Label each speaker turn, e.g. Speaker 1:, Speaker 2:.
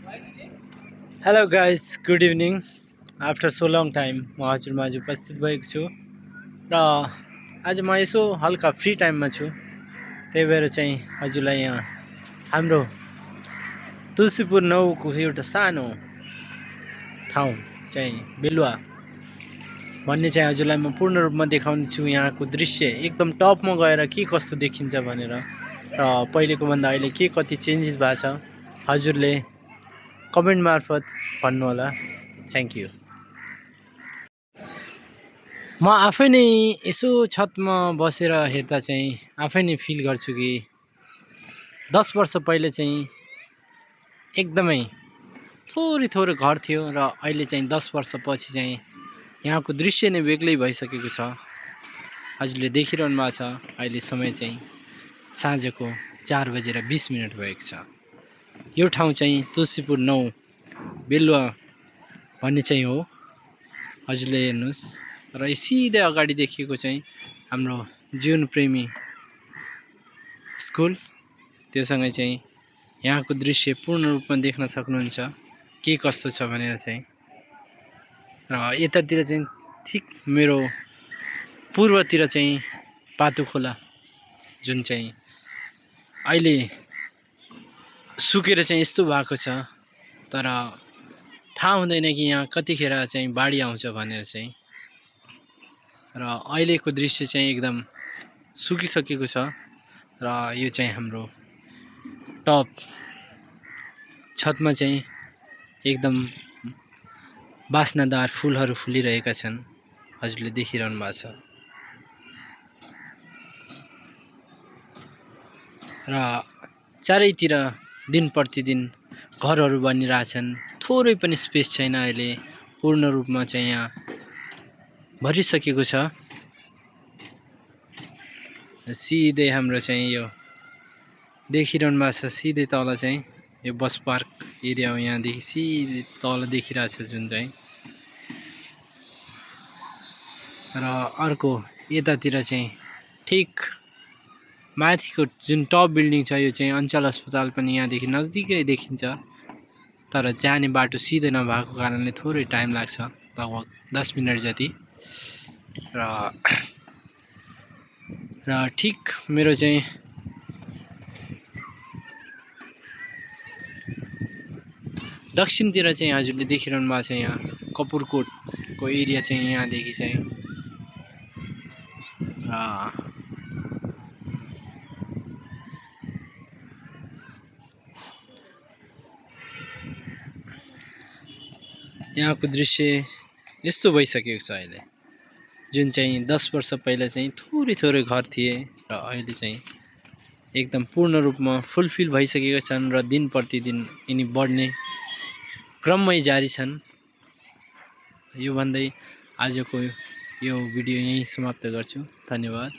Speaker 1: Hello guys, good evening. After so long time म हजुरमा आज उपस्थित भएको छु र आज म यसो हल्का फ्री टाइममा छु। त्यही भएर चाहिँ हजुरलाई यहाँ हाम्रो तुलसीपुर 9 को एउटा सानो ठाउँ चाहिँ बेलुवा भन्ने चाहिँ हजुरलाई म पूर्ण रूपमा देखाउने छु। यहाँको दृश्य एकदम टपमा गएर के कस्तो देखिन्छ भनेर र पहिलेको भन्दा अहिले के कति चेन्जेस भएको छ हजुरले कमेन्ट मार्फत भन्नुहोला। Thank you. म आफै नै यसो छतमा बसेर हेर्दा चाहिँ आफै नै फिल गर्छु कि 10 वर्ष पहिले चाहिँ एकदमै थोरै घर थियो र अहिले चाहिँ 10 वर्षपछि चाहिँ यहाँको दृश्य नै बेग्लै भइसकेको छ। हजुरले देखिरहनु भएको छ अहिले समय चाहिँ साँझको 4:20 भएको छ। यो ठाउँ चाहिँ तुलसीपुर 9 बेलुवा भन्ने चाहिँ हो। हजुरले हेर्नुहोस् र सिधै अगाडि देखिएको चाहिँ हाम्रो जीवन प्रेमी स्कुल, त्योसँगै चाहिँ यहाँको दृश्य पूर्ण रूपमा देख्न सक्नुहुन्छ के कस्तो छ भनेर चाहिँ। र यतातिर चाहिँ ठिक मेरो पूर्वतिर चाहिँ पातु खोला जुन चाहिँ अहिले सुकेर चाहिँ यस्तो भएको छ, तर थाहा हुँदैन कि यहाँ कतिखेर चाहिँ बाढी आउँछ भनेर चाहिँ। र अहिलेको दृश्य चाहिँ एकदम सुकिसकेको छ र यो चाहिँ हाम्रो टप छतमा चाहिँ एकदम बास्नादार फुलहरू फुलिरहेका छन्। हजुरले देखिरहनु भएको छ र चारैतिर दिन प्रतिदिन घरहरू बनिरहेछन्। थोरै पनि स्पेस छैन अहिले, पूर्ण रूपमा चाहिँ यहाँ भरिसकेको छ। सिधै हाम्रो चाहिँ यो देखिरहनु भएको छ, सिधै तल चाहिँ यो बस पार्क एरिया हो। यहाँदेखि सिधै तल देखिरहेछ जुन चाहिँ, र अर्को यतातिर चाहिँ ठिक माथिको जुन टप बिल्डिङ छ यो चाहिँ अञ्चल अस्पताल पनि यहाँदेखि नजिकै देखिन्छ, तर जाने बाटो सिधै नभएको कारणले थोरै टाइम लाग्छ, लगभग 10 मिनट जति। र ठिक मेरो चाहिँ दक्षिणतिर चाहिँ हजुरले देखिरहनु भएको छ यहाँ कपुरकोटको एरिया चाहिँ यहाँदेखि चाहिँ यहाँको दृश्य यस्तो भइसकेको छ अहिले, जुन चाहिँ 10 वर्ष पहिला चाहिँ थोरै घर थिए र अहिले चाहिँ एकदम पूर्ण रूपमा फुलफिल भइसकेका छन् र दिन प्रतिदिन यिनी बढ्ने क्रममै जारी छन्। यो भन्दै आजको यो भिडियो यहीँ समाप्त गर्छु। धन्यवाद।